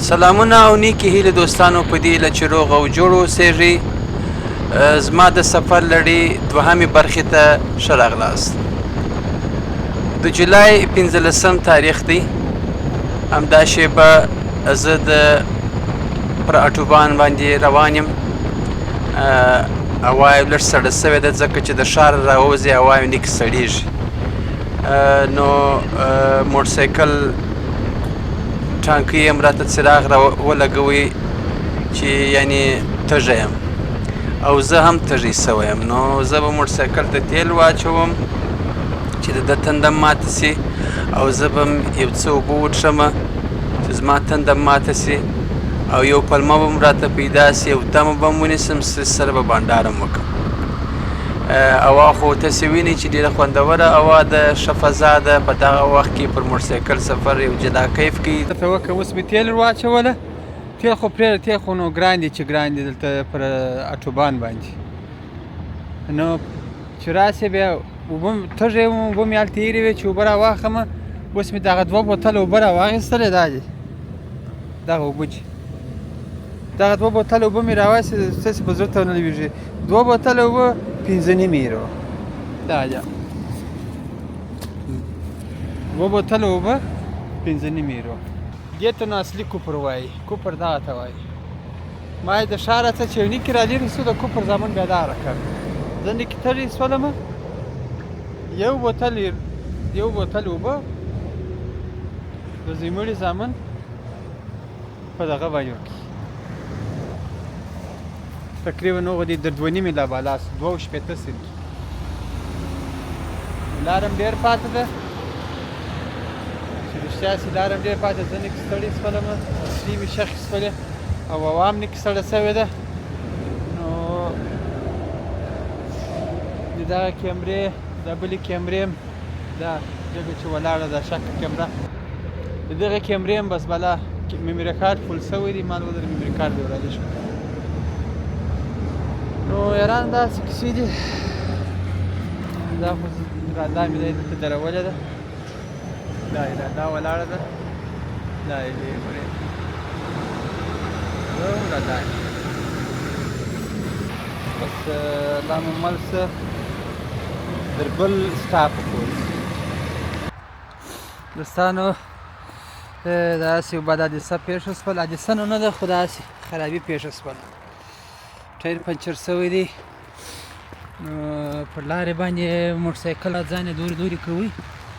سلامونه او نیکې هیلې دوستانو په دې هیله چې روغ او جوړ اوسېږئ. زما د سفر لړۍ دوهمې برخې ته ښه راغلاست. د جولای 15 تاریخ دی. همدا شېبه زه پر اټوبان باندې روان یم. هوا یې لږ سړه سوې ده ځکه چې د ښار راووځې هوا یې نیکې سړېږي. نو موټرسایکل ټانکۍ یې هم راته څراغ راولګوئ چې یعنې تږی یم او زه هم تږی سوی یم. نو زه به موټرسایکل ته تیل واچوم چې د ده تنده ماته سي او زه به هم یو څه اوبه وڅښمه چې زما تنده ماته سي او یو پلمه به هم راته پیدا سي او دمه به هم ونیسم سره به بانډار هم وکړم. هوا خو تاسې وینئ چې ډېره خوندوره هوا ده، ښه فضا ده. په دغه وخت کې پر موټرسایکل سفر یو جدا کیف کوي. درته وکړه اوس مې تیل واچوله. تیل خو پرېږده، تیل خو نو ګران دي چې ګران دي دلته پر اټوبان باندې. نو چې راسې بیا اوبه تږی وم، اوبه مې هلته ایرې وې چې اوبه راواخلمه. اوس مې دغه 2 بوتله اوبه راواخیستلې. دا دي دغه اوبه دي، دغه 2 بوتله اوبه مې راواخیستې. ستاسې په زړه ته نه لوېږي. 2 بوتله اوبه 15 یورو. دا ده 2 بوتله اوبه 15 یورو. دې ته نو اصلي کوپر وایي. کوپر دغه ته وایي. ما یې د ښاره څخه چې یو نیکې رالېرې سو د کوپر زامن بیا دغه راکړ. زه نیکې تږی سولمه. یو بوتل اوبه د زیمړي زامن په دغه باندې ورکړي. تقریبا هغه دي د 2.5 لا بالا 2.8 سنټ. لار هم ډېر پاته ده چې رښتیا سي لار هم ډېر پاته. زه نیکې ستړی سولمه، اصلي مې شخې سولې او هوا هم نیکې سړه سوې ده. نو د دغه کیمرې د بلې کیمرې هم دا ډېره چې ولاړه ده شکه کیمره، د دغه کیمرې هم بس بالا میموري کارت فل سوی دی. مال ودر میموري کارت دی ورادې شو. نو یاران داسې کیسې دي. دا خو رادا مې دی دلته درولې ده. دا یې رادا ولاړه ده. دا یې ورې رادا بس لا مې مل څه در بل سټاپ پورې دوستانو. داسې یو بد حادثه پېښه شول. حادثه نو نه ده خو داسې خرابي پېښه شول. ټایر پنچر سوی دی. نو پر لارې باندې موټرسایکل ځان یې دورې دورې کوي.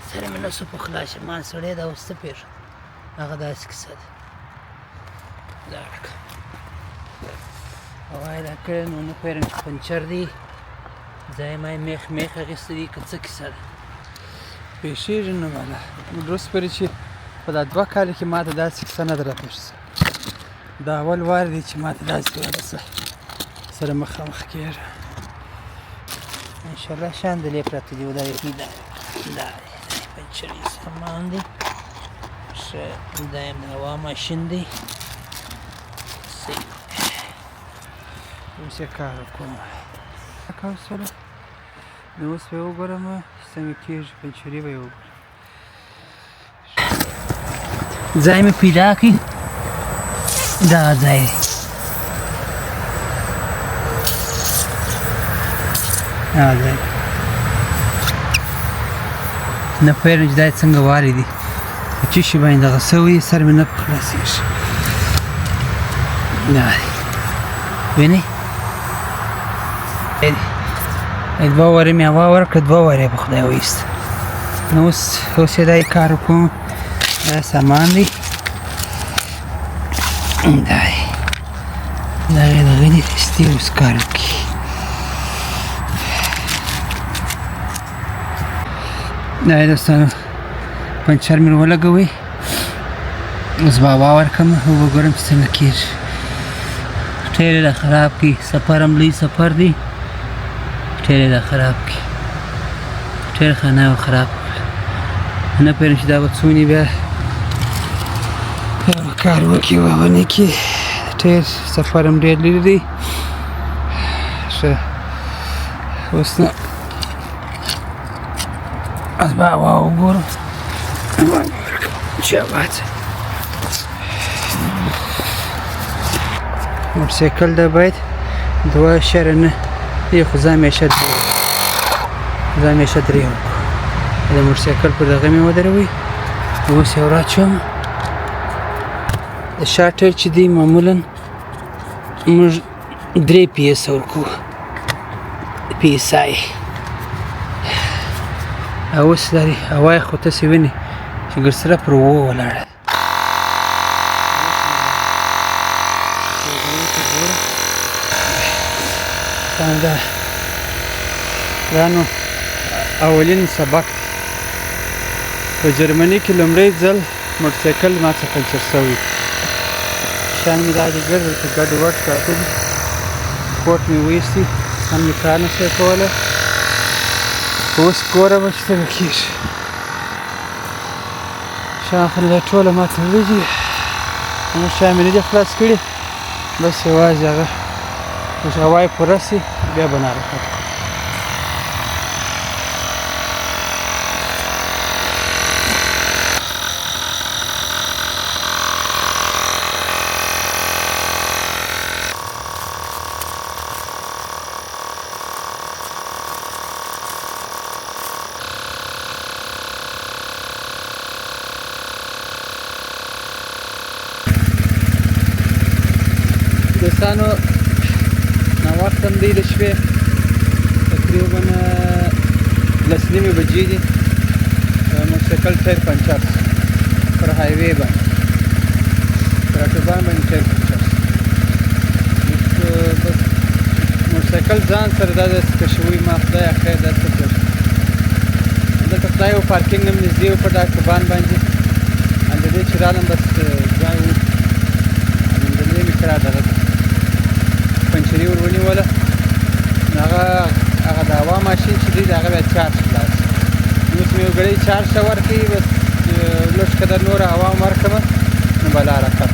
سر مې نسو په خلاص مان سړی دا اوس څه پېښه هغه داسې کیسه ده. دا ډکه هوا یې راکړې نو نه پوهېږم چې پنچر دی ځای ما یې میخ اخیستی دی که څه کیسه ده پېښېږي. نو بالا نو درست پورې چې په دا 2 کاله کې ما ته داسې کیسه نه ده راپېښه سوې. دا اول وار دی چې ما ته داسې حادثه سره مخامخ کېږم. انشاءالله شاندلې پراته دي. دا یې دا پنچري سامان دی. ښه دا یم د هوا ماشین دی. اوس یې کار وکړم کار سره. نو اوس به یې وګورم څنګه کېږي. پنچري به یې وګورم. ځای مې پیدا کړي. دغه ځای دی. دغه ځای نه پوهېږم چې دا یې څنګه والې دي په څه شي باندې دغه سوی. سر مې نه په خلاصېږي. دا دی وینئ 2 وارې مې هوا ورکړه، 2 وارې په خدای وایسته. نو اوس یې دا یې کار وکړم. دا سامان دی. دا یې دغه دی ایستي. اوس کار وکړي. دا یې دوستانو پنچر مې ولګوئ. اوس به هوا ورکړم او وګورم چې څنګه کېږي. ټایر یې خراب کړي. سفر هم لوی سفر دی. ټایر یې خراب کړي. ټایر خانه یې خراب کړه. نه پوهېږم چې دا به څونې بیا کار وکړي و ونه کړي. ټایر سفر هم ډېر لرې دی. ښه اوس نو از به هوا وګورم چې آباد موټرسایکل دا باید 2.9 دی خو زه همیشه 3 وکړو د موټرسایکل پر دغه مې ودروئ اوس یې وراچوم د شا ټایر چې دی معمولا موږ 3 PSI ورکوو PSI او اوس دا دی هوا یې خو تاسې وینئ چې ګرسره پر 7 ولاړه دا نو اولین سبق په جرمني کې لومړی ځل موټرسایکل ما څخه پنچر شوی شیان مې داسې ګرځي ګډ وډ پراته دي کوټ مې وایستي هم مې کار نه شی کولی اوس ګوره به چې څنګه کېږي شیان خو دا ټوله ماته وریځي نور شیان مې نه دي خلاص کړي بس یوازې هغه اوس هوا یې پوره سي بیا به ناراحت دوستانو ناوخته هم دی د شپې تقریبا 10:30 بجې دي موټرسایکل ټایر پنچر پر هایوې باندې پر اتوبان باندې ټایر پنچر بس موټرسایکل ځان سره دا داسې کشوي ما خدایه خیر دا څه کړ دلته خدای و پارکینګ هم نږدې و په دا اتوبان باندې د دې چې رالم بس ځای و همدلې مې کرا دغه پنچري ور ونیوله هغه د هوا ماشین چې دی د هغه بیا چارج خلاص اوس مې یو ګړی چارج ته ورکوي بس لږ قدر نوره هوا هم ورکړمه نو بلا حرکت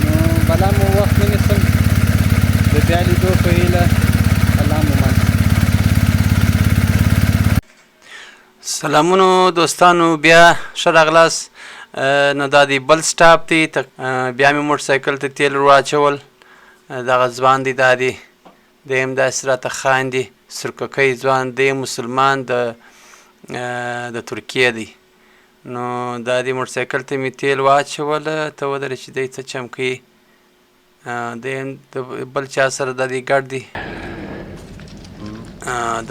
نو بلا مو وخت ونیسم د بیا لیدو په هیله الله مو من سلامونو دوستانو بیا ښه راغلاست نو دا دی بل سټاپ دی بیا مې موټرسایکل ته تیل ور واچول دغه ځوان دی دا دی دی هم داسې راته خاندي سرککی ځوان دی مسلمان د ترکیې دی نو دا دی موټرسایکل ته مې تیل واچوله ته ودرې چې دی څه چمکوي دی هم د بل چا سره دا دی ګډ دی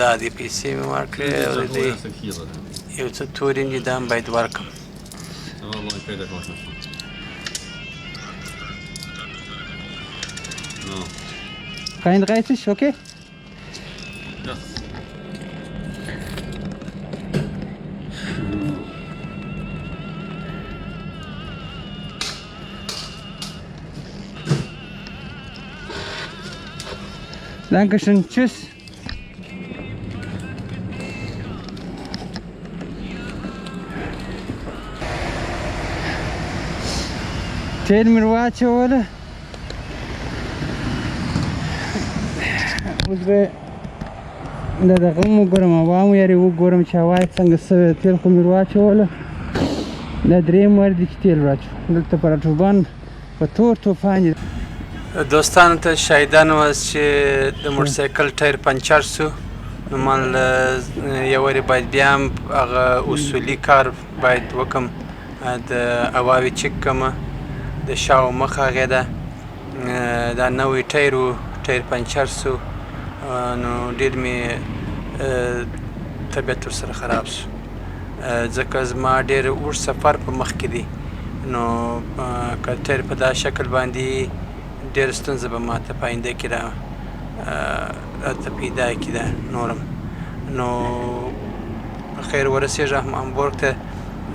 دا دی پیسې مې ورکړې او د دی یو څه تورې دي دا هم باید ورکړم Kein 30, okay? Ja. Dankeschön, tschüss. تیل مې واچوله اوس به د دغه هم وګورم هوا هم یارې وګورم چې هوا یې څنګه سوې تیل خو مې واچوله دا درېیم وار دی چې تیل واچوم دلته پر اتوبان په تور طوفان دوستانو ته شاهدان واست چې د موټرسایکل ټایر پنچر سو نو من یو وارې باید بیا هم هغه اصولي کار باید وکړم د هواوې چک کړمه د شا او مخ هغې ده دا نوی ټایر و ټایر پنچر سو نو ډېر مې طبیعت ورسره خراب سو ځکه زما ډېر اوږد سفر په مخ کې دی نو که ټایر په دا شکل باندې ډېره ستونزه به ماته په آینده کې راته پیدا کړي نورم نو په خیر ورسېږم هامبورګ ته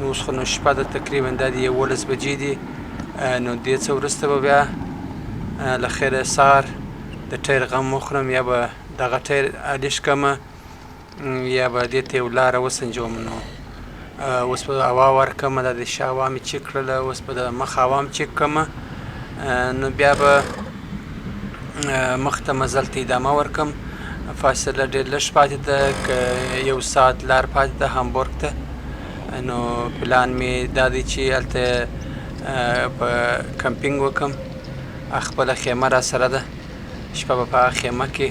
اوس خو نو شپه ده تقریبا دا د 11 بجې دي نو دې څه وروسته به بیا له خیره سهار د ټایر غم وخورم یا به دغه ټایر الیش کړمه یا به دې ته یو لاره وسنجوم نو اوس به هوا ورکړمه دا د شا هوا مې چک کړله اوس به د مخ هوا هم چک کړمه نو بیا به مخ ته مزل ته ادامه ورکړم فاصله ډېر لږ پاتې ده که 1 ساعت لار پاتې ده هامبورګ ته نو پلان مې دا دی چې هلته په کمپینګ وکړم خپله خیمه را سره ده، شپه به په هغه خیمه کې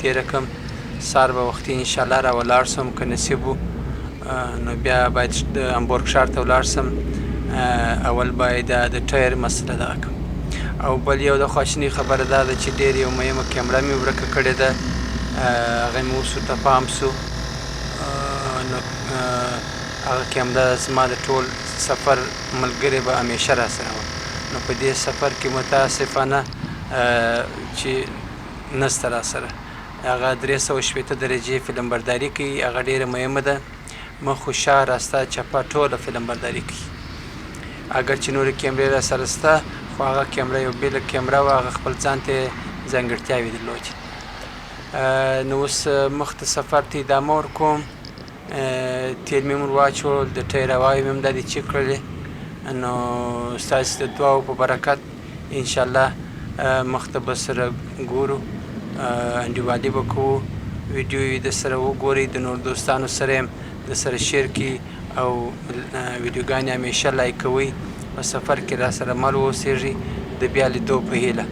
تېره کړم. سهار به وختي انشاءالله را ولاړ شم که نصیب و. نو بیا باید د امبورګ ښار ته ولاړ شم. اول باید د ټایر مسله دغه کړم. او بل یو د خواشینۍ خبره دا ده چې ډېر یو مهمه کیمره مې ورکه کړې ده، هغه مې اوس ورته پام شو. نو هغه کیمره زما د ټول سفر ملګرې به همیشه را سره وه. نو په دې سفر کې متاسفانه چې نسته را سره. هغه 360 درجې فلم برداري کوي، هغه ډېره مهمه ده. مخ و شا راسته چپه ټوله فلم برداري کوي. اگر چې نورې کیمرې را سره شته، خو هغه کیمره یو بېله کیمره وه، هغه خپل ځان ته ځانګړتیاوې درلودې. نو اوس مخ ته سفر ته ادامه ورکوم. تیل مې ور واچول، د ټایر هواوې مې هم دادې چک کړلې. نو ستاسې د دعاو په برکت انشاءالله مخ ته به سره ګورو، انډیوالي به کوو، ویډیو یې د سره وګورئ، د نور دوستانو سره یې د سره شیر کړي او ویډیوګانې همیشه لایک کوئ. په سفر کې را سره مل واوسېږئ د بیا لیدو په هیله.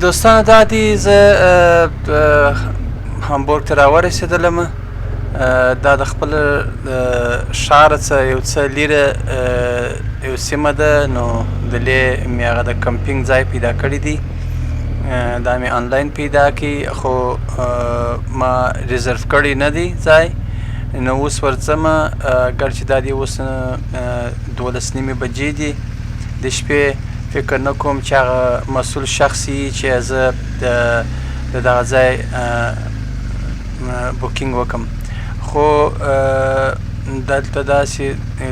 دوستانو دا دی زه هامبورګ ته راورسېدلم. دا د خپل ښاره څخه یو څه لیره یو سیمه ده، نو دلې مې هغه د کمپینګ ځای پیدا کړی دی. دا مې آنلاین پیدا کړي، خو ما ریزرو کړی نه دی ځای. نو اوس ورځم، اګر چې دا دی اوس 12:30 بجې دي د شپې. فکر نه کوم چې هغه مسؤل شخص وي چې زه د دغه ځای بوکینګ وکړم. خو دلته داسې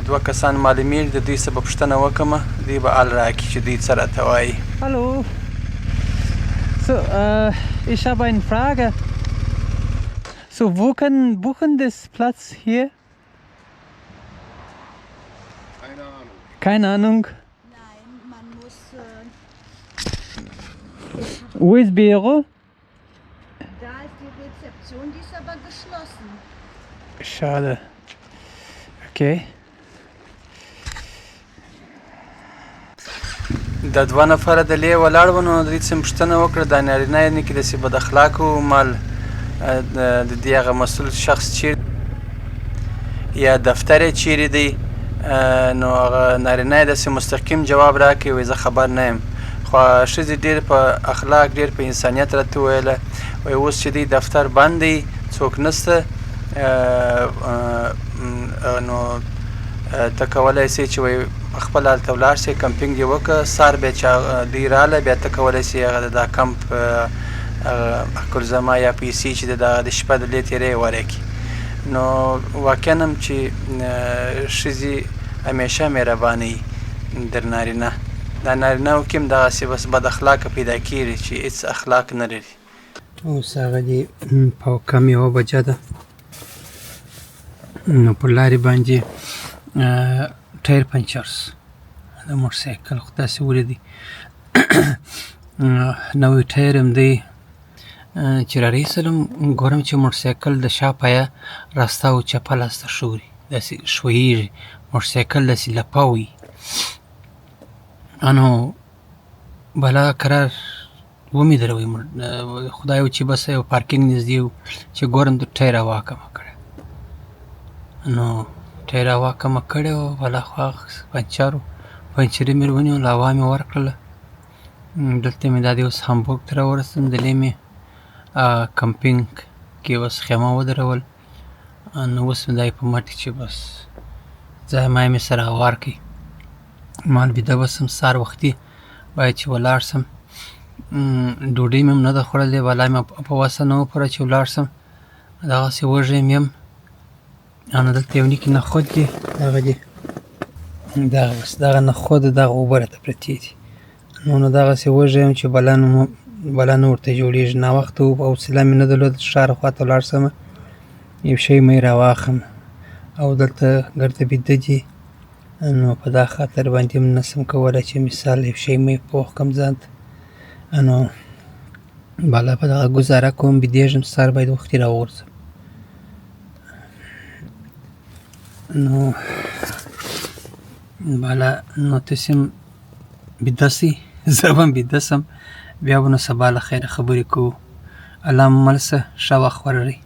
2 کسان معلومیږي، د دوی څخه به پوښتنه وکړم، دوی به حال راکړي چې دوی څه راته وایي. Hallo. So, ich habe eine Frage. So, wo kann buchen das Platz hier? Keine Ahnung. Keine Ahnung. Nein, man muss. Wo ist Büro? Da ist die Rezeption, die ist aber geschlossen. Schade. Okay. د 2 نفره دلې ولاړ وو، نو دوی څه پوښتنه وکړه دا نارینه یعنې کې داسې بد اخلاقو مال د دې هغه مسؤل شخص چیرې یا دفتر یې چیرې دی. نو هغه نارینه یې داسې مستقیم جواب راکړی، وایي زه خبر نه یم. خو ښځې ډېر په اخلاق ډېر په انسانیت راته وویله، وایي اوس چې دی دفتر بند دی څوک نسته، نو ته کولی سې چې وایي خپل هلته ولاړ سې کمپینګ دې وکړه، سهار بیا چې دوی راغله بیا ته کولی سې هغه د دا کمپ کلزما یا پیسې چې د شپه دلې تېری ورې کړي. نو واقعا هم چې ښځې همیشه مهربانه وي در نارینه. دا نارینهو کې هم دغسې بس بد اخلاقه پیدا کېږي چې هېڅ اخلاق نه لري. اوس هغه دي په کم 1 بجه ده، نو په لارې باندې ټایر پنچر سو د موټرسایکل. خو داسې ولیدي نوی ټایر هم دی چې راریسلم، ګورم چې موټرسایکل د شا پایه راسته او چپه لاسته ښوري، داسې ښویېږي موټرسایکل، داسې لپه وي. نو بلا قرار ومې دروي، خدای و چې بس یو پارکینګ نږدې و چې ګورم د ټایر هوا کمه کړې. نو ټایر هوا کمه کړې وه، بلا خو هغه پنچر و، پنچري مې ونیول، هوا مې ورکړله. دلته مې دا دی اوس هامبورګ ته راورسېدم، دلې مې کمپینګ کې اوس خیمه ودرول. نو اوس مې دا په مټ چې بس ځای مای مې سره هوار کړي، مال بیده بسم، سهار وختي باید چې ولاړ سم. ډوډۍ مې هم نه ده خوړلې، بلا مې په وسه نه وه پوره چې ولاړ سم، دغسې وږی مې یم. نو دلته یو نیکې نخود دي، دغه دي، دغه بس دغه نخود دغه اوبه راته پرتې دي. نو دغسې وږی یم چې بلا نه ورته جوړېږي. ناوخته و، حوصله مې نه درلوده چې ښار خواته ولاړ سم، یو شی مې راواخلم، او دلته ګرده بیده دي. نو په دا خاطر باندې هم نسم کولی چې مثال یو شی مې پوخ کړم ځان ته. نو بالا په دغه ګزاره کوم، بیدېږم، سهار باید وختي راوغورځم. نو بالا نو تاسې هم بیده سئ، زه به هم بیده سم، بیا به نو سبا له خیره خبرې کوو. الله مو مل شه، ښه وخت ولرئ.